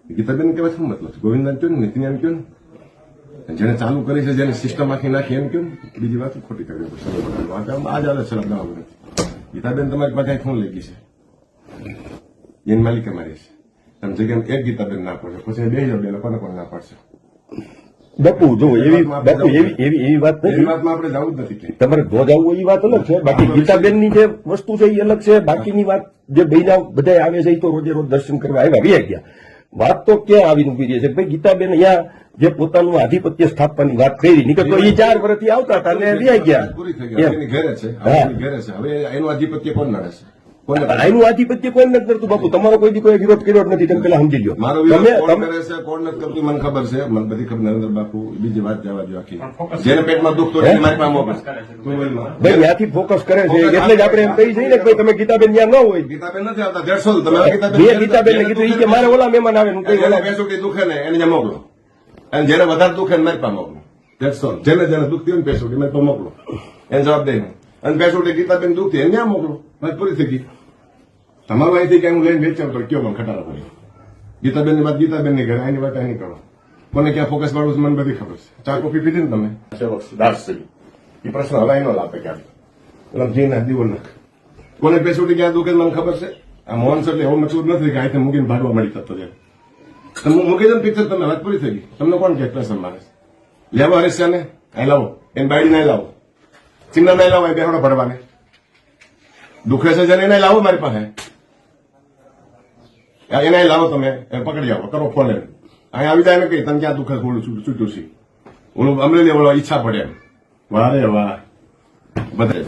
ગીતાબેન કહેવા શું મતલબ? ગોવિંદાન કયો ને, નીતિન કયો ને, જેને ચાલુ કરી છે, જેને સિસ્ટમ આખી નાખી એમ કયો ને, બીજી વાત ખોટી કરી. આ જ આવે છે અમદાવાદ નથી. ગીતાબેન તમારી પાસે શું લઈ ગઈ છે? એની માલિક અમારી છે. તમે જગ્યામાં એક ગીતાબેન ના પડશે, પછી બે બે લોકોને પણ ના પડશે. બાપુ જો એવી વાત નથી. વાતમાં આપણે જવું જ નથી. તમારે જો જવું એ વાત અલગ છે. બાકી ગીતાબેન ની જે વસ્તુ છે એ અલગ છે. બાકીની વાત જે બધા આવે છે એ તો રોજે રોજ દર્શન કરવા આવ્યા ગયા. વાત તો ક્યાં આવીને ઉભી રહી છે ભાઈ? ગીતાબેન અહીંયા જે પોતાનું આધિપત્ય સ્થાપવાની વાત કરી નીકળ તો એ 4 વર્ષથી આવતા હતા અને રહ્યા ગયા. પૂરી થઈ ગઈ. એની ઘરે છે, ઘરે છે. હવે એનું આધિપત્ય કોણ નડે છે? એનું આધિપત્ય કોઈ નથી કરતું બાપુ. તમારો કોઈ કોઈ વિરોધ કર્યો જ નથી. તમે પેલા સમજી લો. મારો વિરોધ કોણ કરે છે, કોણ નથી કરતું મને ખબર છે. મને બધી ખબર. નરેન્દ્ર બાપુ બીજી વાત જવા દો. આખી જેને પેટમાં દુઃખ તો મારી પાસે મોકલે ભાઈ ત્યાંથી ફોકસ કરે છે. એટલે જ આપણે એમ કહી જઈએ ને કે તમે ગીતાબેન ત્યાં ન હોય. ગીતાબેન નથી આવતા 150. તમે ગીતાબેન ને કીધું કે મારે ઓલા મહેમાન આવે પેસુટી દુખે ને એને મોકલો. અને જેને વધારે દુખે ને મારી પાસે મોકલો. 150. જેને દુખતી હોય ને પેસુટી મારી પાસે મોકલો. એને જવાબ દઈ. અને પેસુટી ગીતાબેન દુખતી એને ત્યાં મોકલો. પૂરી થઈ ગઈ. તમારું અહીંથી ક્યાં હું લઈને વેચાવ તો કયો મને ખટારા પડી. ગીતાબેન ની વાત ગીતાબેન ની ઘરે, આની વાત અહીં કરો. કોને ક્યાં ફોકસ વાળું છે મને બધી ખબર છે. ચા કોફી પીધી ને તમે દાસ એ પ્રશ્ન હવે અહીં નો લાપે ક્યાં જી ના દીવો નાખ. કોને પેસુટી ક્યાં દુખે મને ખબર છે. આ મોહન સર એવો મતલબ નથી કે અહીંથી મૂકીને ભાગવા મળી થતો જાય. તમે મૂકી દો ને પિક્ચર, તમે વાત પૂરી થઈ ગઈ. તમને કોણ કે પેસર મારે લેવો હરીશ ને અહીં લાવો, એને બાયડી નહીં લાવો, ચિંતા નહીં લાવો, બેહડો ભરવાને દુખે છે જેને એને લાવો મારી પાસે. એને લાવો તમે પકડી આવો, કરો ફોન. અહીં આવી જાય ને કઈ તમે ક્યાં દુખે છૂટ્યું છે. ઓલું અમરેલી ઓલો ઈચ્છા પડે એમ. વારે વાહ બધા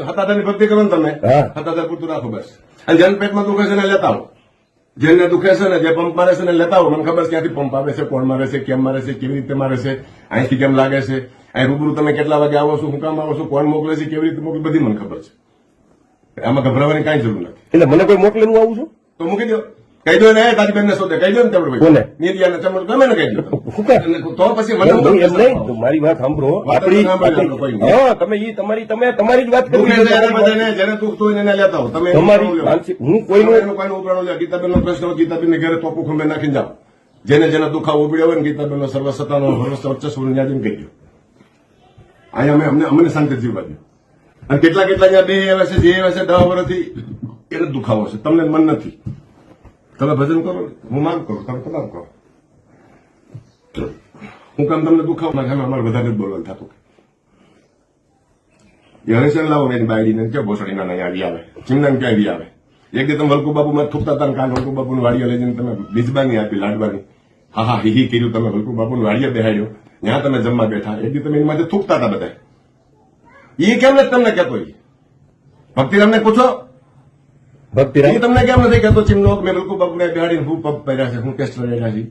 હતાદારની ભક્તિ કરો ને તમે. હતાદાર પૂરતું રાખો બસ. અને જેને પેટમાં દુખે છે ને લેતા આવો. જેને દુખે છે ને, જે પંપ મારે છે ને લેતા આવો. મને ખબર છે ક્યાંથી પંપ આવે છે, કોણ મારે છે, કેમ મારે છે, કેવી રીતે મારે છે, અહીંથી કેમ લાગે છે, અહીં રૂબરૂ તમે કેટલા વાગે આવો છો, હું કામ આવો છો, કોણ મોકલે છે, કેવી રીતે મોકલે, બધી મને ખબર છે. આમાં ગભરાવાની કઈ જરૂર નથી. એટલે મને કોઈ મોકલે હું આવું છું તો મૂકી દો. કહી દો ને તારી બેન ને શોધે. કહી દો ને તમને કોને નિર્યાને ચમડ ગમે ને કહી દો. તો પછી મને એમ નહીં. મારી વાત સાંભળો. આપણી હા તમે ઈ તમારી જ વાત કરી. જેને દુખતું હોય એને લેતા હો તમે. તમારી હું કોઈનું ઉપરાણો લે. ગીતાબેન નો પ્રશ્ન ગીતાબેન ને ઘરે ટોપું ખંભે નાખીને જાઓ. જેને દુખાવો ઉપડ્યો હોય ને ગીતાબેન નો સર્વસત્તાનો વર્ચસ્વ ન્યાજીને કહી દો. અહીંયા અમને શાંતિ જીવવા દો. અને કેટલા અહીંયા બે એવા છે, જે એવા છે 10 વર્ષથી એને દુખાવો છે. તમને મન નથી. તમે ભજન કરો, હું માંગ કરું, તમે તમામ કરો. હું કામ તમને દુખાવો અમારે વધારે બોલવાનું થતું. એ હરેશન લાવો એની બાયડીને ક્યાં ભોસડીના નહીં આવી આવે, ચીમના ક્યાં આવી આવે. એક દી તમે વલ્કુ બાપુ માં થૂકતા હતા કાલ વલ્કુ બાપુ ની વાડીએ લઈ જઈને તમે બીજબાની આપી લાડવાની. હા હી કર્યું તમે વલ્કુ બાપુ ની વાડીએ બેહાડ્યો. ત્યાં તમે જમવા બેઠા. એક દી તમે એની માટે થૂકતા હતા બધા. એ કેમ નથી તમને કહેતો? ભક્તિરામને પૂછો. ભક્તિરામ તમને કેમ નથી કહેતો ચીમનો મેં વલ્કુ બાપુને બેહાડીને હું પગ પહેર્યા છે, હું ટેસ્ટ રહ્યા છે.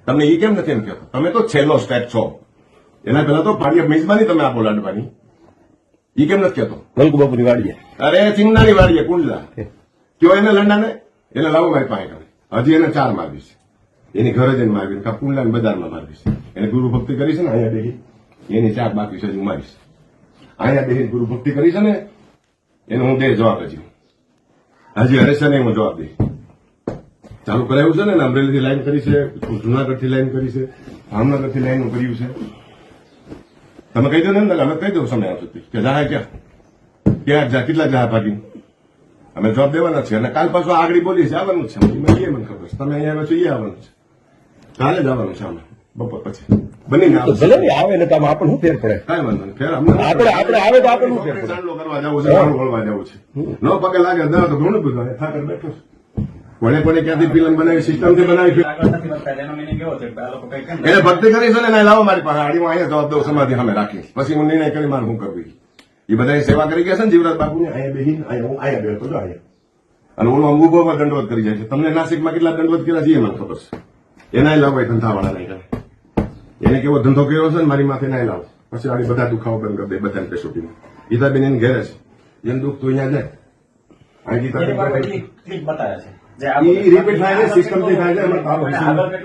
તમને એ કેમ નથી એમ કહેતો? તમે તો છેલ્લો સ્ટેપ છો. એના પહેલા તો પાડીએ મેજબાની તમે આપો લાડવાની. એ કેમ નથી કહેતો? વલ્કુ બાપુની વાડીએ. અરે ચિંગનાની વાડીએ કુંડલા કયો એને લંડાને એને લાવો મારી પાસે કરે. હજી એને 4 મારવી છે. એની ઘરે જઈને મારવી, કુંડલા બજારમાં મારવી છે. એને ગુરુ ભક્તિ કરી છે ને અહીંયા બેહી એની 4 બાકી છે. હું મારીશ. અહીંયા બેહી ગુરુ ભક્તિ કરી છે ને એને હું 2 જવાબ હજી હરેશને હું જવાબ દઈશ. ચાલુ કરાયું છે ને અમરેલીથી લાઈન કરી છે, જુનાગઢથી લાઈન કરી છે, ભાવનગરથી લાઈન કર્યું છે. તમે કહી દો ને અમે કહી દઉં સમય આવશે કે જાહે ક્યાં કેટલા જહા ભાગી અમે જવાબ દેવાના છે. અને કાલ પાછું આગળ બોલી છે આવવાનું છે. મને ખબર છે તમે અહીંયા આવ્યા છો એ આવવાનું છે. કાલે જ આવવાનું છે અમે બપોર પછી બની ભલે ને આવે ને તમે આપણને શું ફેર પડે? કઈ વાંધો નહીં. ફેર આપણે આવે તો આપણને ફેર પડે. ચાંદલો કરવા જવું છે, વળવા જવું છે. ન પગે લાગે તો ઘણું બધું થાકર બેઠો છે. કોને ક્યાંથી ફિલ્મ બનાવી, સિસ્ટમથી બનાવી. એને ભક્તિ કરી છે ને લાવો મારી પાસે આડી. હું અહીંયા જવાબ દઉં સમાધિ સામે રાખી. પછી હું નિર્ણય કરી મારે શું કરવી. એ બધા સેવા કરી ગયા છે ને જીવરાજ બાપુની. અહીંયા બેહીને અહીંયા બેઠો છો અહીંયા. અને ઓલો અંગુભોમાં દંડવત કરી જાય છે. તમને નાસિકમાં કેટલા દંડવત કર્યા છે એ મને ખબર છે. એના લાવો ભાઈ ધંધાવાળા નહીં કરે. એને કેવો ધંધો કર્યો છે ને મારી માથે ના લાવો. પછી આડી બધા દુખાવો બંધ કરી દે બધાને પેશોટીને. ગીતાબેન એની ઘેરે છે. જેને દુઃખ તો અહીંયા જાય. અહીં ગીતાબેન ઈ રિપીટ થાય છે, સિસ્ટમથી થાય છે, એમાં તારો હિસ્સો નથી.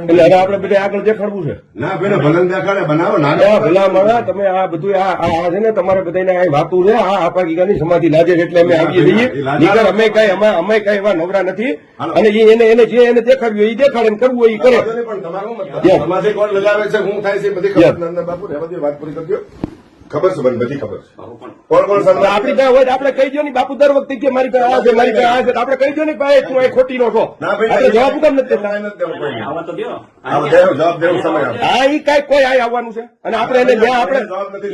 એટલે હવે આપણે બધા આગળ દેખાડવું છે. ના ભાઈ ભલન દેખાડે બનાવો ના આ ભલા માણસ, તમે આ બધું આ છે ને તમારે બધાને આ વાતું છે, આ આપા ગીગાની સમાધિ લાગે છે એટલે અમે આવીએ છીએ. નીકળ અમે કઈ એવા નવરા નથી. અને એને જે એને દેખાડ્યું એ દેખાડે, ને કરવું હોય એ કરે. પણ તમારું શું મતલબ? સમાજે કોણ લગાવે છે, શું થાય છે, બધી ખબર. નંદન બાપુ રહેવા દો, વાત પૂરી કરજો. ખબર છે, બધી ખબર છે. કોણ કોણ સમાજ આપડી પાસે હોય તો આપણે કહી દો ને, બાપુ દર વખતે કે મારી પાસે આ છે, મારી પાસે આ છે, તો આપણે કહી દો ને ભાઈ તું એ ખોટી નો છો. ના ભાઈ, આપણે જવાબ કેમ નથી દેતા? નથી દેવો કોઈને. આવો દેવો, જવાબ દેવો સમય આવશે. હા ઈ કઈ કોઈ આ આવવાનું છે, અને આપણે એને જ્યાં આપણે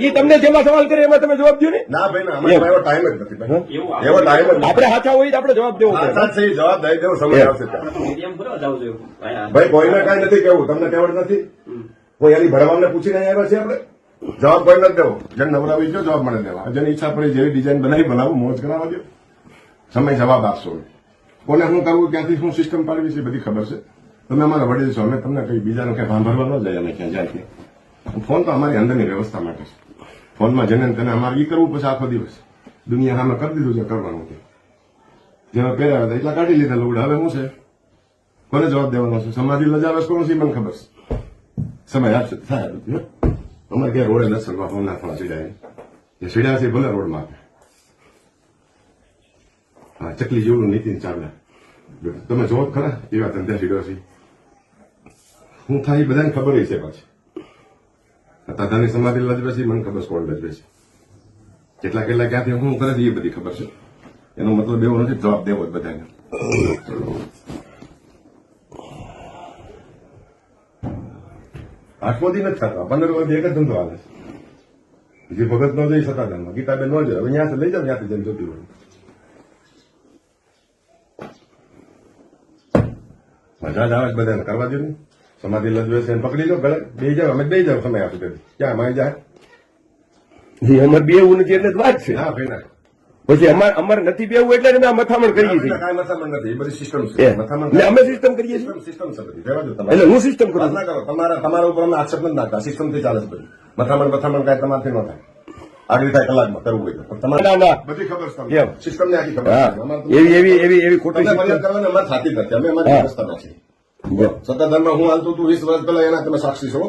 ઈ તમને જેમાં સવાલ કરે એમાં તમે જવાબ દો ને. ના ભાઈ ના, અમારે એવો ટાઈમ જ નથી ભાઈ. એવો ટાઈમ જ નથી. આપણે સાચા હોય તો આપણે જવાબ દેવો પડે. સાચા છે, જવાબ દઈ દેવો સમય આવશે ત્યાં. ભાઈ કોઈને કઈ નથી કેવું, તમને કેવડ નથી. કોઈ એની ભરવામને પૂછીને આવ્યા છે આપણે. જવાબ કોઈ નથી દેવો. જેને નવરાવી ગયો જવાબ મને દેવા. જેની ઈચ્છા પડી જેવી ડિઝાઇન બનાવી બનાવું, મોજ કરાવવા દો. સમય જવાબ આપશો. કોને શું કરવું, ક્યાંથી શું સિસ્ટમ પાડવી છે બધી ખબર છે. તમે અમારા વડીલ છો, અમે તમને કઈ બીજાનું કઈ સાંભળવા ન જાય. અમે ક્યાં જાય છે. ફોન તો અમારી અંદરની વ્યવસ્થા માટે છે. ફોનમાં જેને તેને અમારે ઈ કરવું પછી આખો દિવસ દુનિયા સામે કરી દીધું છે કરવાનું છે. જેમાં પહેર્યા હતા એટલા કાઢી લીધા લુગડા. હવે શું છે, કોને જવાબ દેવાનો છે? સમાધિ લજાવે કોણ છે મને ખબર છે. સમય આપશે થાય. અમારે ક્યાં રોડે દર્શન કરવા નાખવા સીડા એ સીડા છે ભલે રોડમાં આપે. હા ચકલી જેવડું નીતિન ચાવડા તમે જોવો ખરા એવા ધંધા સીડો છે. શું થાય એ બધાને ખબર છે. પાછી દાદાની સમાધિ લજવે છે મને ખબર છે કોણ લજવે છે. કેટલા ક્યાંથી શું કરે છે એ બધી ખબર છે. એનો મતલબ એવો નથી જવાબ દેવો જ બધાને. આઠમોદી નથી થતા, 15 વર્ષથી એક જ ધંધો હાલે છે. જે ભગત નો જોઈ સતાધારમાં, ગીતાબેન નો જોઈ, હવે ત્યાંથી લઈ જાવ ત્યાંથી જેમ જોતી હોય. મજા જ આવે છે બધાને, કરવા દો ને. સમાધિ લજવે છે પકડી લો ગળે, બે જાવ, અમે બે જાવ સમય આપી દે. ક્યાં મારી જાય અમારે બે એવું નથી એટલે જ વાત છે. હા ભાઈ ના પછી અમારે નથી બેવું એટલે અમે આ મથામણ કરીએ છીએ. કાંઈ મથામણ નથી, એ બધી સિસ્ટમ છે. એટલે અમે સિસ્ટમ કરીએ છીએ. સિસ્ટમ છે બધી, રહેવા દો તમારે. એટલે હું સિસ્ટમ કરું વાત ના કરો, તમારા ઉપર અમે આક્ષેપ નથી નાખતા. સિસ્ટમ થી ચાલે છે બધી. મથામણ કાંઈ તમારથી ન થાય. આગળ થાય કલાકમાં કરવું હોય તો તમારે ના ના બધી ખબર છે કેમ? તમને. સિસ્ટમ ને આખી ખબર હા છે. અમારે તો એવી ખોટી તમને ફરિયાદ સિસ્ટમ. કરવાની અમારે થતી જ નથી. અમે અમારી વ્યવસ્થામાં છીએ. સત્તાધારમાં હું હાલતું હતું 20 વર્ષ પહેલા, એના તમે સાક્ષી છો.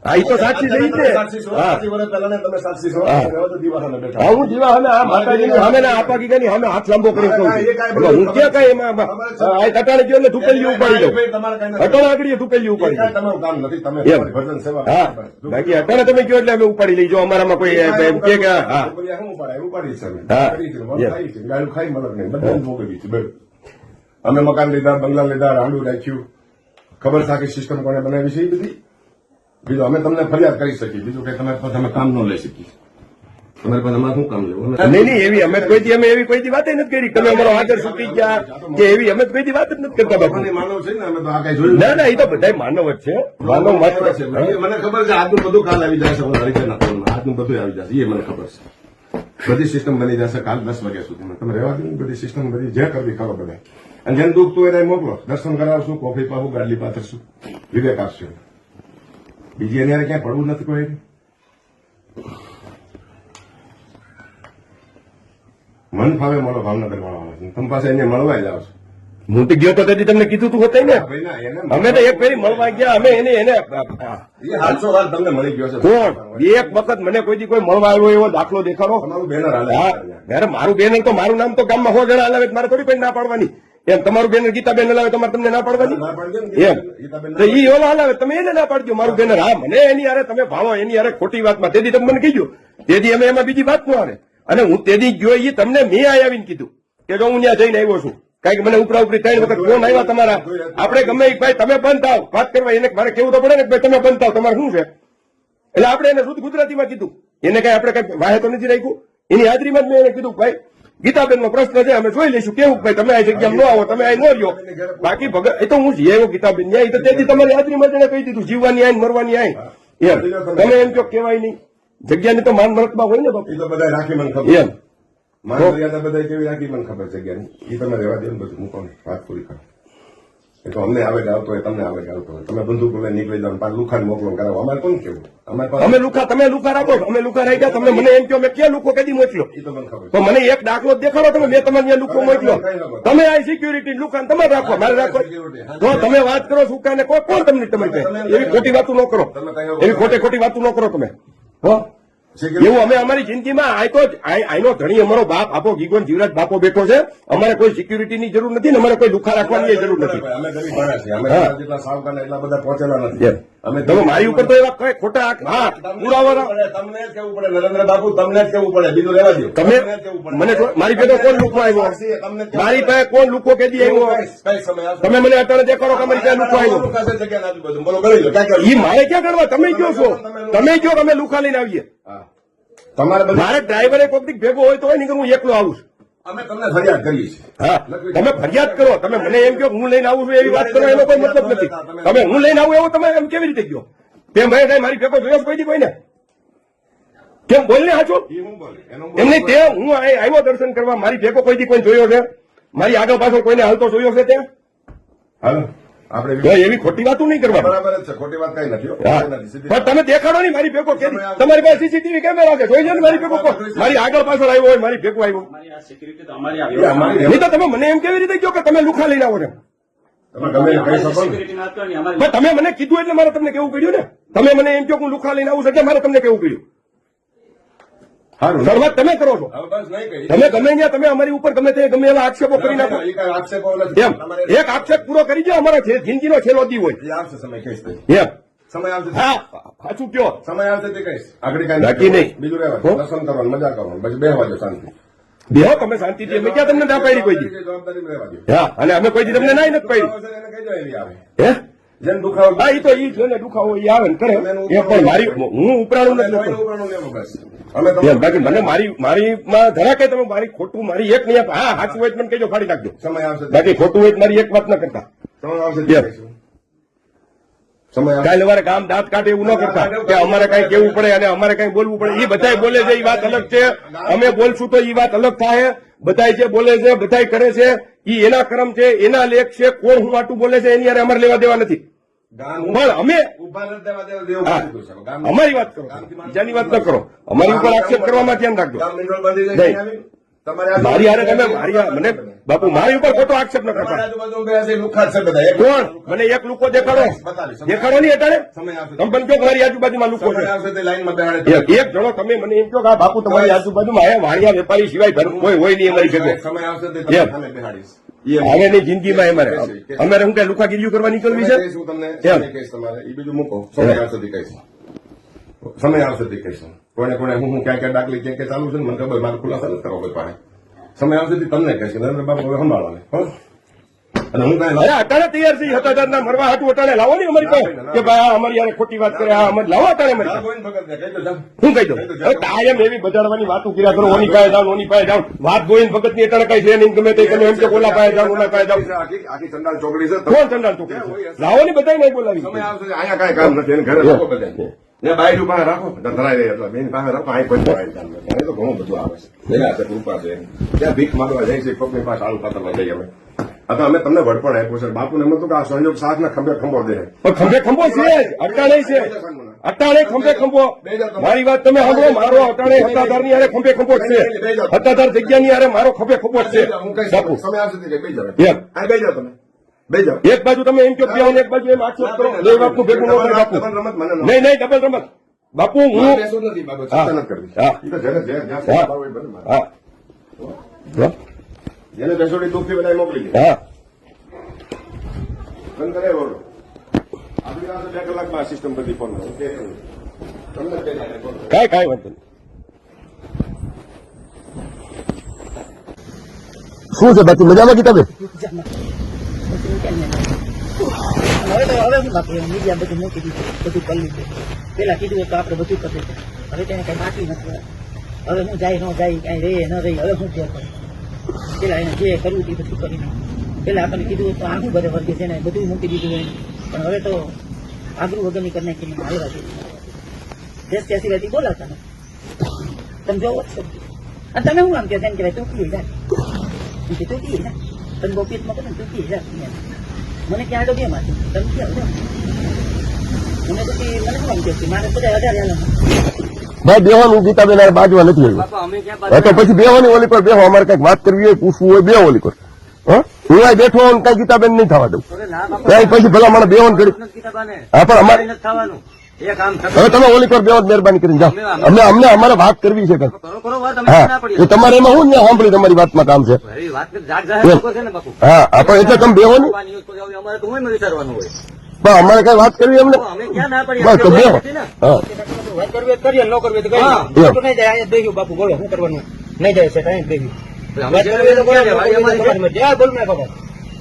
હા, ઈ તો સાક્ષી થઈ તમે છે. સાક્ષી છો. હા. 25 વર્ષ પહેલા તમે સાક્ષી છો. હા. રહેવા દો, દીવાસાને બેઠા. હા, હું જીવા અમે આ માતાજીની સામે ને આપા ગીગાની સામે હાથ લાંબો કરી કહું છું. એટલે હું ક્યાં કઈ એમાં આ કટાણે ગયો એટલે ધુપેલી ઉપાડી દઉં. તમારે કાંઈ નથી. અટાણે આગળ ધુપેલી ઉપાડી કાંઈ દઉં. તમારું કામ નથી. તમે એમ. તમારી ભજન સેવા હા બાકી અટાણે તમે કહો એટલે અમે ઉપાડી લઈ. જો અમારામાં કોઈ એમ કે હા છોકરીયા શું ઉપાડે? ઉપાડી છે અમે. હા. કરી છે, વળ ખાઈ છે, ગાળું ખાઈ મલક નહીં, બધાને ભોગવી છે. બધું. અમે મકાન લીધા, બંગલા લીધા, રાંડું રાખ્યું. ખબર છે આખી સિસ્ટમ કોને બનાવી છે એ બધી. બીજું અમે તમને ફરિયાદ કરી શકીએ, બીજું કઈ તમારી પાસે અમે કામ ન લઈ શકીએ. તમારી પાસે અમારે શું કામ લેવું? નહીં એવી અમે એવી કોઈ દી વાત નથી કરી. તમે અમારો હાજર છૂટી ગયા કે એવી અમે કોઈ દી વાત જ નથી કરતા બાપુ. આપણને માનવ છે ને, અમે તો આ કઈ જોયું ના ના એ તો બધા માનવ જ છે. માનવ માત્ર છે. મને ખબર છે આજનું બધું કાલ આવી જાય છે. હરિજનના ફોનમાં આજનું બધું આવી જશે, એ મને ખબર છે. બધી સિસ્ટમ બની જશે કાલ 10 વાગ્યા સુધીમાં. તમે રહેવા દો ને, બધી સિસ્ટમ બધી જે કરવી કરો બધા. અને જેને દુઃખ તું એને મોકલો, દર્શન કરાવશું, કોફી પાવું, ગાડલી પાથરશું, વિવેક આપશું. બીજી એની હારે ક્યાંય પડવું નથી કોઈ. મન ફાવે મળો ભાવનગર વાળા છે. તમે પાસે એને મળવા જ આવશો. હું તો ગયો તો તેથી તમને કીધું તું હોતા ને. ભાઈ ના, એને અમે તો એક ફેરી મળવા ગયા. અમે એને એ 700 વાર તમને મળી ગયો છે. કોણ એક વખત મને કોઈ દી કોઈ મળવા આવ્યો એવો દાખલો દેખાડો. તમારું બેનર હાલે હા યાર મારું બેનર તો મારું નામ તો ગામમાં 100 જણા હલાવે, મારે થોડી કોઈ ના પાડવાની. એમ તમારું બેનર ગીતાબેન હલાવે, તમારે તમને ના પાડવાની ના પાડજો ને, એમ. ગીતાબેન તો ઈ ઓલા હલાવે, તમે એને ના પાડજો મારું બેનર. હા મને એની હારે તમે ભાવો, એની હારે ખોટી વાતમાં તેથી તમે મને કહીજો. તેથી અમે એમાં બીજી વાત ન આવે. અને હું તેથી ગયો એ તમને મેં આવીને કીધું કે જો હું ત્યાં જઈને આવ્યો છું. કારણ કે મને ઉપરા ઉપરી 3 વખત ફોન આવ્યા તમારા. આપણે ગમે એ ભાઈ તમે બંધ થાવ વાત કરવા, એને મારે કેવું તો પડે ને કે ભાઈ તમે બંધ થાવ, તમારે શું છે. એટલે આપણે એને શુદ્ધ ગુજરાતીમાં કીધું. એને કઈ આપણે કઈ વાહે તો નથી રાખ્યું. એની હાજરીમાં જ મેં એને કીધું ભાઈ ગીતાબેન નો પ્રશ્ન છે, અમે જોઈ લઈશું કેવું ભાઈ તમે આ જગ્યામાં ન આવો, તમે આ ન રહ્યો. બાકી ભગત એ તો હું જીવ્યો ગીતાબેન ન્યાય તો તેથી તમારી હાજરીમાં જ એને કહી દીધું જીવવાની આઈ મરવાની આઈ. એમ તમે એમ કહો કહેવાય નહીં. જગ્યાની તો માન મરતબા હોય ને બાપુ. એ તો બધા રાખી મને ખબર. એમ માન મર્યાદા બધા કેવી રાખી મને ખબર છે. જગ્યાની એ તમે રહેવા દો ને, બધું મૂકો ને, વાત પૂરી કરો. એ તો અમને આવે આવતો હોય, તમને આવે આવતો હોય. તમે બંદૂક લઈને નીકળી જાઓ, પાંચ લુખા મોકલો કરાવો. અમારે કોણ કેવું? અમારે પાસે અમે લુખા, તમે લુખા રાખો, અમે લુખા રાખ્યા. તમે મને એમ કહો મેં ક્યાં લુખો કદી મોકલ્યો? એ તો મને ખબર તો મને એક દાખલો જ દેખાડો તમે, મેં તમારે ત્યાં લુખો મોકલ્યો. તમે આ સિક્યુરિટી લુખા તમે રાખો, મારે રાખો. તો તમે વાત કરો સુકા ને કોણ તમને તમારી પાસે? એવી ખોટી વાતો ન કરો, એવી ખોટી વાતો ન કરો તમે. હો એવું અમે અમારી જિંદગીમાં આઈનો ધણી અમારો બાપ આપો ગીગોન જીવરાજ બાપો બેઠો છે. અમારે કોઈ સિક્યુરિટીની જરૂર નથી ને અમારે કોઈ લુખા રાખવાની જરૂર નથી. અમે ગરીબ માણસ છીએ. અમે જેટલા સાવકારને એટલા બધા પહોંચેલા નથી. અમે તમે મારી ઉપર તો એવા કઈ ખોટા પુરાવા તમને જ કેવું પડે નરેન્દ્ર બાબુ, તમને જ કેવું પડે, બીજું રહેવા દો. તમે મને મારી ભેગો કોણ લુખો આવ્યો? મારી પાસે કોણ લુખો કેદી આવ્યો? કઈ સમય આવશે? તમે મને અત્યારે દેખાડો કે અમારી પાસે લુખો આવ્યો. જગ્યા આજુબાજુ બોલો કરી લો. ક્યાં ઈ મારે ક્યાં કરવા? તમે કયો છો? તમે કયો કે અમે લુખા લઈને આવીએ? તમારે બધું મારે ડ્રાઈવરે કોઈક દી ભેગો હોય તો હોય નહીં કે હું એકલો આવું છું. અમે તમને ફરિયાદ કરીએ છીએ. હા, તમે ફરિયાદ કરો. તમે મને એમ કહો હું લઈને આવું છું એવી વાત કરો, એનો કોઈ મતલબ નથી. તમે હું લઈને આવું એવું તમે એમ કેવી રીતે કહો? તેમ ભાઈ સાહેબ મારી ભેગો જોયો કોઈ દી કોઈને? કેમ બોલને હાચો? એ હું બોલે એનું એમ નહીં, તે હું આવ્યો દર્શન કરવા, મારી ભેગો કોઈ દી કોઈ જોયો છે? મારી આગળ પાછળ કોઈને હાલતો જોયો છે ત્યાં? હાલો આપણે તો એવી ખોટી વાતો નહીં કરવા. બરાબર જ છે, ખોટી વાત કઈ નથી હો. હા. કઈ નથી. સીધી પણ તમે દેખાડો નહીં મારી ભેગો કેદી. તમારી પાસે સીસીટીવી કેમેરા છે, જોઈ લો ને મારી ભેગો કોણ? મારી આગળ પાછળ આવ્યો હોય, મારી ભેગો આવ્યો. અમારી આ સિક્યુરિટી તો અમારી એ આવી. અમારી નહીં તો તમે મને એમ કેવી રીતે કહો કે તમે લુખા લઈને આવો છો? તમે ગમે એ કહી શકો ને. સિક્યુરિટી ના કરવાની અમારી. પણ તમે મને કીધું એટલે મારે તમને કેવું પડ્યું ને. તમે મને એમ કહો કે હું લુખા લઈને આવું છું એટલે મારે તમને કેવું પડ્યું. સારું શરૂઆત તમે કરો છો. હવે બસ નહીં કહી. તમે ગમે ત્યાં તમે અમારી ઉપર ગમે તે ગમે એવા આક્ષેપો કરી નાખો. એ કઈ આક્ષેપો નથી. એમ તમારે એક આક્ષેપ પૂરો કરી દો, અમારા જિંદગીનો છેલ્લો દી હોય. એ આવશે સમય કહીશ તે. એમ સમય આવશે તે. હા, સાચું કયો. સમય આવશે તે કહીશ. આગળ કઈ બાકી નહીં. બીજું રહેવા દો. દર્શન કરવાનું, મજા કરવાનું, પછી બેહવા દો શાંતિ. બેહો તમે શાંતિથી. અમે ક્યાં તમને ના પાડી કોઈ દી? જવાબદારી રહેવા દો. હા, અને અમે કોઈ દી તમને ના નથી પાડી. આવશે એને કહેજો એવી આવે. હે જેને દુખાવો હા, ઈ તો ઈ જેને દુખાવો ઈ આવે ને કરે. એ પણ મારી હું ઉપરાણું નથી લોહીનું લેતો. ઉપરાણું લેવું બસ. અમે એમ, તમને બાકી મને મારી માં ધરાકે તમે મારી ખોટું મારી એક નહીં. હા, સાચું હોય તો મને કહેજો, ફાડી નાખજો. સમય આવશે તે. બાકી ખોટું હોય તો મારી એક વાત ન કરતા. સમય આવશે તે એમ. કહીશું. સમય આવશે. કાલે વારે કામ દાંત કાઢે એવું ન કરતા કે અમારે કઈ કેવું પડે અને અમારે કઈ બોલવું પડે. એ બધાય બોલે છે, એ વાત અલગ છે. અમે બોલશું તો એ વાત અલગ થાય. બધાય જે બોલે છે, બધાય કરે છે, એ એના કર્મ છે, એના લેખ છે. કોણ હું આટું બોલે છે એની હારે અમારે લેવા દેવા નથી. ગામ પણ અમે ઉભા નથી દેવા દેવું હા, કીધું છે. ગામ અમારી વાત કરો, બીજાની વાત ન કરો. અમારી ઉપર આક્ષેપ કરવામાં ધ્યાન રાખજો. ગામ મિનરલ બંધી જાય નહીં. આવી. તમારે આજુ- મારી હારે તમે મને બાપુ મારી ઉપર ખોટો આક્ષેપ ન તમારે કરતા. આજુબાજુ બે હશે, લુખ્ખા જ છે બધા. એક કોણ? મને એક લુકો દેખાડો. બતાવીશ. દેખાડો નહીં અટાણે. સમય આવશે. તમે પણ કહો કે મારી આજુબાજુમાં લુકો છે. સમય આવશે તે લાઈનમાં બેહાડે. એક જણો તમે મને એમ કહો કે આ બાપુ તમારી આજુબાજુમાં આયા વાણિયા વેપારી સિવાય ઘર કોઈ હોય નહીં અમારી ભેગો. સમય આવશે તે એમ. તમે સામે બેહાડીશ. આગળની જિંદગીમાં અમારે હું કઈ લુખાગીરીઓ કરવા નીકળવી છે? કહીશ હું તમને. એમ. સમય કહીશ તમારે. એ બીજું મૂકો. સમય આવશે તે કહીશ. સમય આવશે તે કહીશ. કોને હું ક્યાં ક્યાં દાખલી ક્યાં ક્યાં ચાલુ છે ને મને ખબર, મારે ખુલાસા નથી કરવો કોઈ પાસે. સમય આવશે તે તમને કહીશ. નરેન્દ્ર બાબુ હવે સંભાળવાને. હો? અને હું કઈ અરે અટાણે તૈયાર છે. 7,000 મરવા હાટું અટાણે લાવો ને અમારી પાસે કે ભાઈ આ અમારી યાર ખોટી વાત કરે, આ અમારે લાવો અટાણે અમારી પાસે. ગોવિંદ ભગત ને કહી દો જાઓ. શું કહી દઉં? હવે કાયમ એવી બજાડવાની વાતો કર્યા કરો. ઓની પાસે જાઓ, ઓની પાસે જાઓ. વાત ગોવિંદ ભગત ની અટાણે કઈ છે નહીં. ગમે તે તમે એમ કે ઓલા પાસે જાઓ, ઓલા પાસે જાઓ. આખી ચંડાલ ચોકડી છે. કોણ ચંડાલ ચોકડી છે? લાવો ને બધા નહીં બોલાવી. સમય આવશે અહીંયા કાંઈ કામ નથી. એને ઘરે રાખો બધા. ને બાયરું પાસે રાખો, ધરાઈ રહે એટલે બેન પાસે રાખો. અહીં કોઈ ધરાય કામ નથી. અહીં તો ઘણું બધું આવે છે. વેલા છે, કૃપા છે. ત્યાં ભીખ માંગવા જાય છે, કોકની પાસે આલુ પાતળવા જઈએ અમે. આ તો અમે તમને વડપણ આપ્યું છે. બાપુને એમ હતું કે આ સંયોગ સાથ ને ખંભે ખંભો દે. પણ ખંભે ખંભો છે જ. અટાણે છે. અટાણે ખંભે ખંભો. મારી વાત તમે સાંભળો. મારો અટાણે હત્તાધારની હારે ખંભે ખંભો જ છે. હત્તાધાર જગ્યાની હારે મારો ખંભે ખંભો જ છે. હું કહીશ બાપુ સમય આવશે તે બે જાવ. એમ. અહીં બે જાવ તમે. બે જાવ. એક બાજુ તમે એમ કહો બે અને એક બાજુ એમ આક્ષેપ કરો. બે બાપુ ભેગું ન થાય બાપુ. ડબલ રમત મને ન. નહીં નહીં, ડબલ રમત. બાપુ મારે હું બેસવું નથી બાબત. ચિંતા નથી કરવી. હા. ઈ તો જ્યારે જ્યાં હા. સ્વભાવ હોય બને મારે. હા જેને બેસોડી દુઃખથી બધા મોકલી દે. હા બંધ કરે ઓરડો. આપણી પાસે 2 કલાકમાં આ સિસ્ટમ બધી ફોન તમને જ કહી દે ફોન. કાંઈ વાંધો નહીં. શું છે બાકી મજામાં ગીતાબેન? હવે શું બાકી મીડિયા બધું મૂકી દીધું, બધું કરી લીધું. પેલા કીધું તો આપણે બધું કરી દીધું. હવે તેને કઈ બાકી નથી. હવે હું જાય ન જાય, કઈ રે ન રહી, હવે શું ફેર કરે? પેલા એને જે કરવું તે બધું કરી નાખ્યું. પેલા આપણને કીધું તો આખું બધે વર્ગે છે ને બધું મૂકી દીધું એને. પણ હવે તો આબરૂ વગરની કરી નાખીને આવ્યા છે. દેશ ત્યાં સિવાયથી બોલાવતા નથી. તમે જોવો જ છો. અને તમે શું આમ કે તેમ કહેવાય તું કી જાય તું કી જાય તમે બહુ પીતમાં કરો ને તું કી જાય મને ક્યાં તો બે માંથી તમે ક્યાં છો? મને તો મને શું આમ કે મારે બધા 18 હાલે ભાઈ બેવાનું ગીતાબેન આ બાજવા નથી આવ્યું તો પછી બેવાની ઓલી પર બેહો અમારે કઈક વાત કરવી હોય પૂછવું હોય બે ઓલી પર હા હું આ બેઠો હોઉં કઈ ગીતાબેન નહીં થવા દઉં ત્યાં પછી ભલા મને બેવાન કરી હા પણ અમારે હવે તમે ઓલી પર બેવાન મહેરબાની કરીને જાઓ અમને અમારે વાત કરવી છે હા એ તમારે એમાં હું ને સાંભળી તમારી વાતમાં કામ છે હા પણ એટલે તમે બેહો ને પણ અમારે કઈ વાત કરવી એમને બસ તો બેહો હા વાત કરવી હોય તો કરીએ, ન કરવી હોય તો કરીએ. તો નહીં જાય અહીંયા બેસ્યું બાપુ બોલો શું કરવાનું નહીં જાય છે અહીંયા બેસ્યું વાત કરવી હોય તો કરો, ન કરવી હોય તો કરો. જ્યાં બોલ મેં ખબર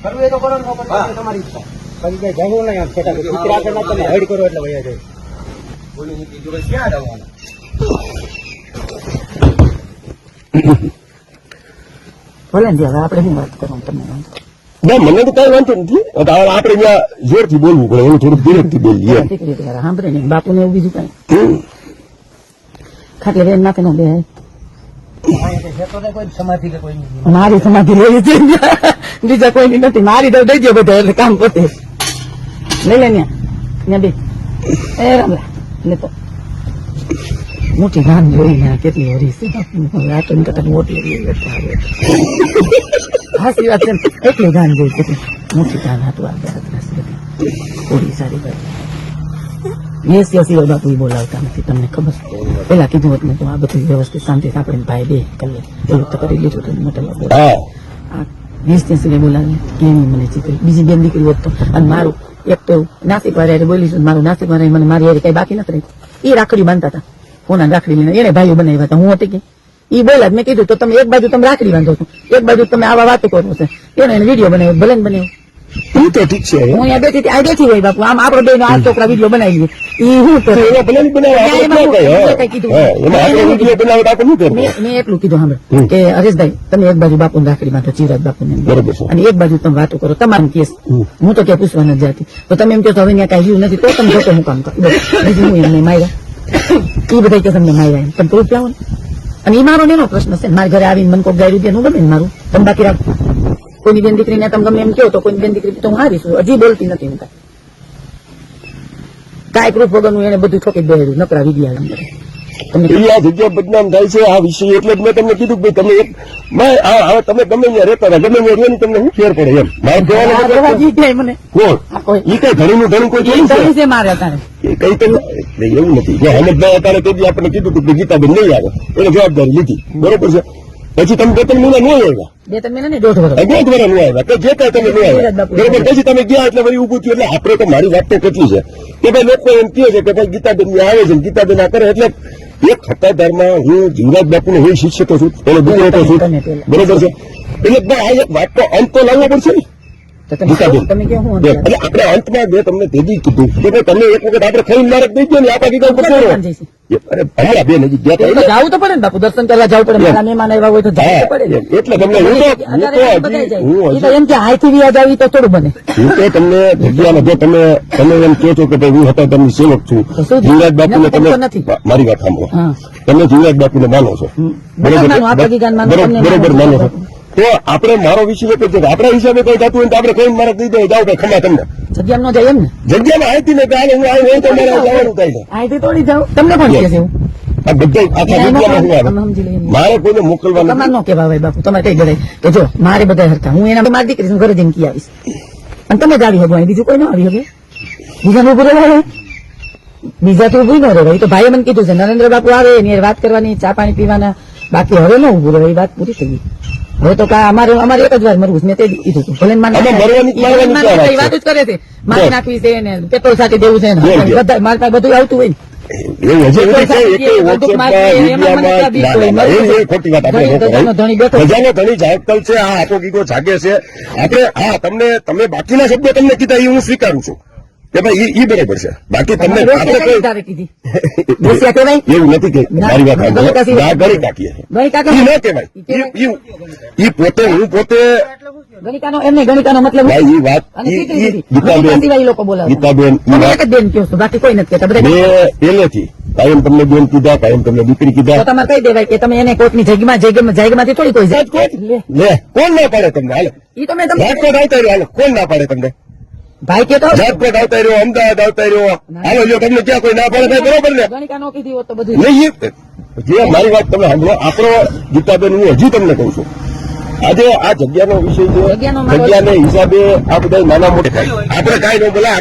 કરવી હોય તો કરો, ન કરવી હોય તો તમારી ઈચ્છા. પછી કઈ જાગવું નહીં આમ છતાં કૂતરા આગળ ના તમે હાઈડ કરો એટલે વયા જાય. ભલે ને હવે આપણે શું વાત કરવાનું તમને ના મને તો કઈ વાંધો નથી આપણે ત્યાં જોરથી બોલવું પડે એવું થોડુંક ધીરેથી બોલીએ સાંભળે ને બાપુ ને એવું બીજું કઈ ખાટલે બેન નાખે ના બે મારી સમાધિ લેવી છે બીજા કોઈની નથી મારી તો દઈ દો બધા એટલે કામ પોતે લઈ લે ત્યાં બે એ રામલા લેતો મોટી ધાન જોઈને કેટલી હરી છે આટલું કરતા મોટી હાસી વાત છે એટલું ધાન જોઈ કેટલી મોટી ધાન હતું થોડી સારી વાત સિવાય બાપુ બોલાવતા નથી તમને ખબર પેલા કીધું હતું મેં તો આ બધું વ્યવસ્થિત શાંતિ આપણે ભાઈ બે કલે એવું તો કરી લીધું હતું મોટા 20 સિવાય બોલાવે કેમ મને ચીકરી બીજી બેન દીકરી હોત તો અને મારું એક તો નાસિક વાળા બોલીશું મારું નાસિક વાળા મને મારી હારે કઈ બાકી નથી રહી એ રાખડી બાંધતા હતા કોના રાખડી લઈને એને ભાઈઓ બનાવ્યા હતા હું હતી કે એ બોલા મેં કીધું તો તમે એક બાજુ તમે રાખડી બાંધો છો એક બાજુ તમે આવા વાતો કરો છો એને વિડીયો બનાવ્યો ભલે ને બનાવ્યો એ તો ઠીક છે હું અહીંયા બેઠી હોય બાપુ આમ આપડે બે આ છોકરા વિડીયો બનાવી એ હું તો મેં એટલું કીધું સાંભળે કે હરેશભાઈ તમે એક બાજુ બાપુ રાખડી બાંધો ચિરાજ બાપુ ને અને એક બાજુ તમે વાતો કરો તમારું કેસ હું તો ક્યાં પૂછવા નથી જતી તો તમે એમ કહો તો હવે ત્યાં કઈ જીવ નથી તો તમે જોતો હું કામ કરું બીજું હું એમને માર્યા એ બધા કે તમને માર્યા તમે પ્રૂફ લાવો ને અને એ મારો એનો પ્રશ્ન છે મારા ઘરે આવીને મને કોઈ ગાય રૂપિયા નું ગમે ને મારું તમે બાકી રાખો કોઈની બેન દીકરીને તમે ગમે એમ કહો તો કોઈની બેન દીકરી તો હું હારીશું હજી બોલતી નથી હું કાંઈ પ્રૂફ વગરનું એને બધું ઠોકી દેવું નકરા વિડિયા તમને આ જગ્યા બદનામ થાય છે આ વિષય એટલે જ મેં તમને કીધું કે તમે એક હવે તમે ગમે ત્યાં રહેતા હતા ગમે ત્યાં રહ્યો તમને શું ફેર પડે એમ મારે કહેવાનું મને કોણ એ કઈ ઘણીનું ઘણું કોઈ જોયું છે મારે અત્યારે કઈ તો એવું નથી જો હમદભાઈ અત્યારે તેથી આપણે કીધું કે ગીતાબેન નહીં આવે એને જવાબદારી લીધી બરોબર છે પછી તમે 2-3 મહિના નહીં આવ્યા 2-3 મહિના ને 1.5 વર્ષ ન આવ્યા કે જે કઈ તમે નહીં આવ્યા બરોબર પછી તમે ગયા એટલે વળી ઉભું થયું એટલે આપણે તો મારી વાત તો કેટલી છે કે ભાઈ લોકો એમ કહે છે કે ભાઈ ગીતાબેન આવે છે ગીતાબેન આ કરે એટલે એક ખતાદારમાં હું જીવરાજ બાપુને હું શિષ્ય તો છું એનો દીકરો તો છું બરોબર છે એટલે આ એક વાત તો અંત તો લાવવો પડશે ને ગીતાબેન એટલે આપણે અંતમાં મેં તમને તેજી કીધું કે તમે એક વખત આપણે ખાઈ મારક દઈ દો ને આપણા ગીતા ઉપર છોડો અરે હમણાં બેન હજી ગયા જવું તો પડે ને બાપુ દર્શન કરવા જવું પડે મારા મહેમાન આવ્યા હોય તો જવું પડે એટલે તમને હું એમ કે હાઈથી વ્યાજ આવી તો થોડું બને હું તો તમને જગ્યામાં જો તમે એમ કહો છો કે ભાઈ હું હતા તમને સેવક છું જીવરાજ બાપુને તમે મારી વાત સાંભળો તમે જીવરાજ બાપુને માનો છો બરોબર માનો છો તો આપણે મારો વિષય એક જ છે આપણા હિસાબે કોઈ જતું હોય તો આપણે કઈ મારે દઈ દે જાવ ભાઈ ખમા તમને જગ્યા ન જાય એમ ને જગ્યામાં આઈતી ને કાલે હું આવી હોય તો મારે જવાનું થાય છે આઈથી તોડી જાવ તમને કોણ કહે છે એવું આ બધા આખા જગ્યામાં હું આવે મારે કોઈને મોકલવાનું તમારે ન કહેવા ભાઈ બાપુ તમારે કઈ બધા કે જો મારે બધા હરતા હું એના મારી દીકરી ઘરે જઈને કી આવીશ અને તમે જ આવી શકો બીજું કોઈ ન આવી શકે બીજાનું ઉભું રહેવા બીજા તો ઉભું ન રહે તો ભાઈએ મને કીધું છે નરેન્દ્ર બાપુ આવે એની વાત કરવાની ચા પાણી પીવાના બાકી હવે ન ઉભું રહે એ વાત પૂરી થઈ ગઈ હવે તો અમારે એક જ વાર મરવું મેં તે કીધું હતું ભલે વાત જ કરે છે મારી નાખવી છે ને પેટ્રોલ સાથે દેવું છે બધા મારી પાસે બધું આવતું હોય તમે બાકીના શબ્દો તમને કીધા એ હું સ્વીકારું છું કે ભાઈ ઈ બરોબર છે બાકી તમને એવું નથી કે મારી વાત ગણી કાકીએ ન કહેવાય ઈ પોતે હું પોતે ગણિકાનો એમને ગણિકાનો મતલબ ઈ વાત ગીતાબેન બેન કહો છો બાકી કોઈ નથી કહેતા બધા પહેલેથી કાયમ તમને બેન કીધા કાયમ તમને દીકરી કીધા તમારે કહી દેવાય કે તમે એને કોર્ટની જગ્યામાંથી થોડી કોઈ જાય લે કોણ ના પાડે તમને હાલો ઈ તમે રાજકોટ આવતા રહ્યો હાલો કોણ ના પાડે તમને ભાઈ કેતો રાજકોટ આવતા રહ્યો, અમદાવાદ આવતા રહ્યો, હાલો જો તમને ક્યાં કોઈ ના પડે ભાઈ, બરોબર ને? ગણિકા નો કીધી હોત તો બધું નહીં, જે મારી વાત તમે સાંભળો, આપણો ગીતાબેન હું હજી તમને કહું છું, આજે આ જગ્યાનો વિષય છે, જગ્યાનો મારો- જગ્યાને હિસાબે આ બધા નાના મોટા થાય. આપણે કાંઈ ન બોલાય,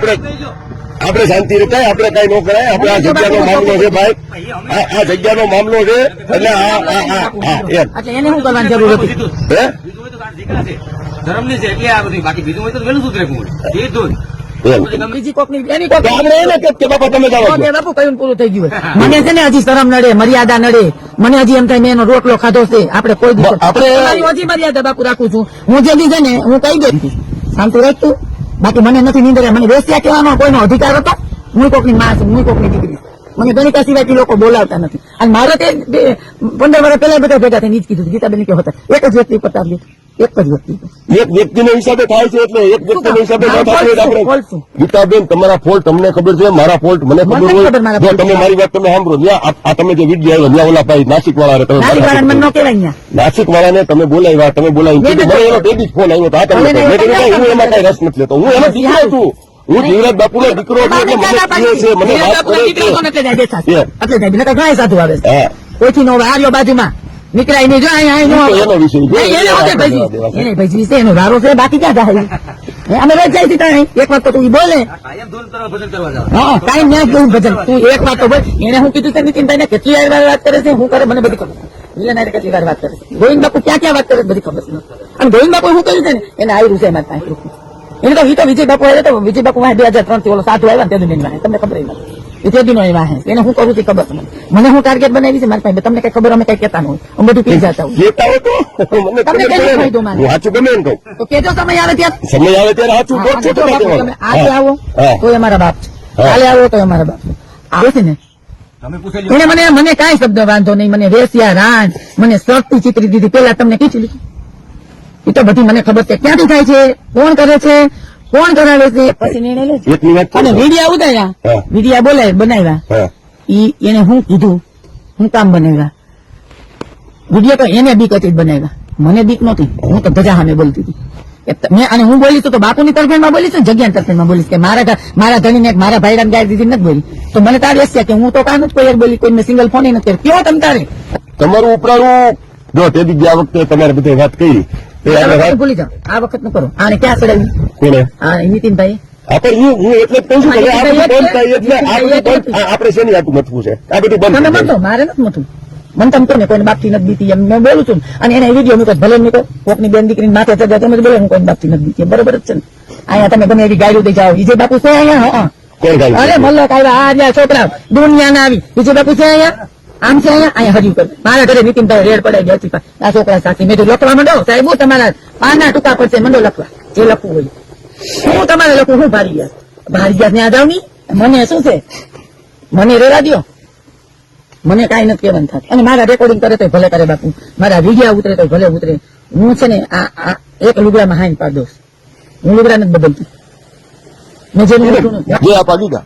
આપણે શાંતિ રખાય, આપણે કાંઈ ન કરાય. આપણે આ જગ્યાનો મામલો છે ભાઈ, આ જગ્યાનો મામલો છે, એટલે એમ એટલે એને શું કરવાની જરૂર હતી? હે ધર્મની છે એટલે આ બધી બાકી બીજું હોય તો વહેલું સુધરે કોણ એ જ એમ બીજી કોકની એની કોક તો આપણે એને કે બાપા તમે જાઓ છો. ઓકે બાપુ કયું પૂરું થઈ ગયું હોય. મને છે ને હજી શરમ નડે, મર્યાદા નડે, મને હજી એમ થાય મેં એનો રોટલો ખાધો છે. આપણે કોઈ દિવસ આપણે- તમારી હજી મર્યાદા બાપુ રાખું છું. હું જે છે ને હું કહી દઈશ શાંતિ રાખતું. બાકી મને નથી નીંદર, મને વેસ્યા કહેવાનો કોઈનો અધિકાર હતો? હું કોકની માં છું, હું કોકની દીકરી છું. મને ગણિકા સિવાયથી લોકો બોલાવતા નથી. અને મારે તે 15 વર્ષ પહેલા બધા ભેગા થઈને ઈ જ કીધું ગીતાબેન કે હતા એક જ વ્યક્તિ પર લીધું, એક જ વ્યક્તિ પર. એક વ્યક્તિના હિસાબે થાય છે, એટલે એક વ્યક્તિના હિસાબે ન થતું હોય તો આપણે ફોલ્ટ શું? ગીતાબેન તમારા ફોલ્ટ તમને ખબર છે, મારા ફોલ્ટ મને ખબર મને હોય. ખબર મારા જો fault તમે છે. મારી વાત તમે સાંભળો, ત્યાં આ તમે જે વિડીયો આવ્યો ત્યાં ઓલા ભાઈ નાસિક વાળા તમે નારી વાળાને મને ન કહેવાય અહીંયા. નાસિક વાળાને તમે બોલાવ્યા, તમે બોલાવી મેં કીધું, મને નથી એનો તેદી જ ફોન આવ્યો હતો. આ તમે હવે મેં કીધું, નહીં, હું એમાં કઈ રસ નથી લેતો, હું એનો દીકરો છું, હું જીવરાજ બાપુનો દીકરો છું, એટલે મને કહે છે, મને વાત કરે છે. એટલે જાય નકર ઘણા સાધુ આવે છે. હા. કોઈથી નો આર્યો બાજુમાં નીકળાય નહીં, જો અહીંયા નો આવે. એનો વિષય છે. નહીં, એને હોતે ભાઈજી. એને ભાઈજી છે, એનો વારો છે, બાકી ક્યાં જાય? અમે રોજ જાય છે ત્યાં. એક વાર તો તું ઈ બોલે. કાયમ ધૂન તરફ ભજન કરવા જાવ હા, કાંઈ ન્યા જ ભજન. તું એક વાર તો બોલ. એને હું કીધું છે નીતિનભાઈને કેટલી વાર વાત કરે છે, હું કરે મને બધી ખબર છે. મિલન કેટલી વાર વાત કરે છે. ગોવિંદ બાપુ ક્યાં ક્યાં વાત કરે છે બધી ખબર છે. અને ગોવિંદ બાપુ શું કર્યું છે ને એને આવ્યું છે એમાં કાંઈ રૂપ. એને તો ઈ તો વિજય બાપુ આવ્યો તો વિજય બાપુ 2003 થી ઓલો સાધુ આવ્યા ને તે દિન વાહે તમને ખબર નથી. એ તે દિનો વાહે એને હું કરું છું ખબર છે મને હું ટાર્ગેટ બનાવી છે મારી પાસે. તમને કઈ ખબર અમે કઈ કહેતા ન હોય, અમે બધું પી જતા હોય. લેતા હો તો મને તમને ખબર કઈ પડે ને. ફાયદો માને? હું સાચું ગમે એમ કહું. તો કેજો સમય આવે ત્યાં. સમય આવે ત્યારે સાચું હા, કહો અને છો, જો બાપુ તમે આજે આવો હા. તો અમારા બાપ છે, હા. કાલે આવો તો અમારા બાપ છે. આવે છે ને તમે પૂછેલી એને મને કાંઈ શબ્દ વાંધો નહીં. મને વેસ્યા રાન મને શરતી ચિતરી દીધી. પેલા તમને કીધું લીધું એ તો બધી મને ખબર છે ક્યાંથી થાય છે, કોણ કરે છે, કોણ કરાવે છે, પછી નિર્ણય લે છે. એકની વાત અને કરું. વિડિયા ઉતાર્યા, હા. વિડિયા બનાવ્યા, હા. ઈ એને હું કીધું, હું કામ બનાવ્યા વિડિયો તો એને બીક હતી જ બનાવ્યા, મને બીક નહોતી. હું તો ધજા સામે બોલતી હતી. મેં અને હું બોલીશ તો બાપુની તરફેણમાં બોલીશ ને જગ્યાની તરફેણમાં બોલીશ કે મારા ધણીને મારા ભાઈરાને ગાય દીધી નથી બોલી તો મને તાર વેસ્યા કે હું તો કામ જ કોઈ યાર બોલી, કોઈ સિંગલ ફોન નથી કર્યો. કેવો તમ તારે તમારું ઉપરાણું જો તેથી ગયા વખતે તમારે બધી વાત કરી એ આ આપણે વખત વાત ભૂલી જાઓ, આ વખત ન કરો. આને ક્યાં ચડાવી? કોને આ નીતિનભાઈ આપણે હું એટલે જ કહું છું કે હા, આ બધું બંધ થાય એટલે એ આ બધું બંધ આપણે શેની હાટું મથવું છે આ બધું બંધ તમે થઈ જાય. મતો મારે નથી મતું. મન તમ કોને કોઈને બાપથી નથી બીતી એમ મેં બોલું છું. અને એને વિડીયો મૂકો ભલે મૂકો, કોકની બેન દીકરીને માથે ચડ્યા તમે જ બોલે હું કોઈને બાપથી નથી બીતી. બરોબર જ છે ને? અહીંયા તમે ગમે એવી ગાડીઓ દઈ જાઓ. વિજય બાપુ છે અહીંયા? હા કોણ ગાયું? અરે મલ્લક આવ્યા, આ રહ્યા છોકરા દુનિયાના આવી. વિજય બાપુ છે અહીંયા? આમ છે અહીંયા હર્યું કરે. મારા ઘરે નીતિનભાઈ રેડ પડાઈ ગયા હતી. આ છોકરા સાથી મેં કીધું લખવા માંડો સાહેબ, હું તમારા પાના ટૂંકા પડશે મંડો લખવા જે લખવું હોય. હું તમારે લખું, હું ભારી ગયા ત્યાં જાવ ની. મને શું છે, મને રેવા દ્યો, મને કાંઈ નથી કહેવાનું થાય. અને મારા રેકોર્ડિંગ કરે તો ભલે કરે બાપુ, મારા વિડિયા ઉતરે તો ભલે ઉતરે. હું છે ને આ એક લુગડામાં હાઈન પાડ દઉં. હું લુગડા નથી બદલતી. મેં જેનું લીધું નથી. જે આપા દીધા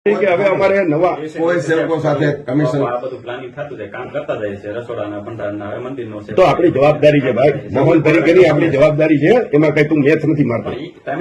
કે હવે અમારે નવા કોઈ સેવકો સાથે કમિશન આ બધું પ્લાનિંગ થતું જાય, કામ કરતા જાય છે, રસોડાના ભંડારના હવે મંદિરનો છે તો આપણી જવાબદારી છે ભાઈ, મોહન તરીકેની આપણી જવાબદારી છે, એમાં કઈ તું મેચ નથી મારતો. તમે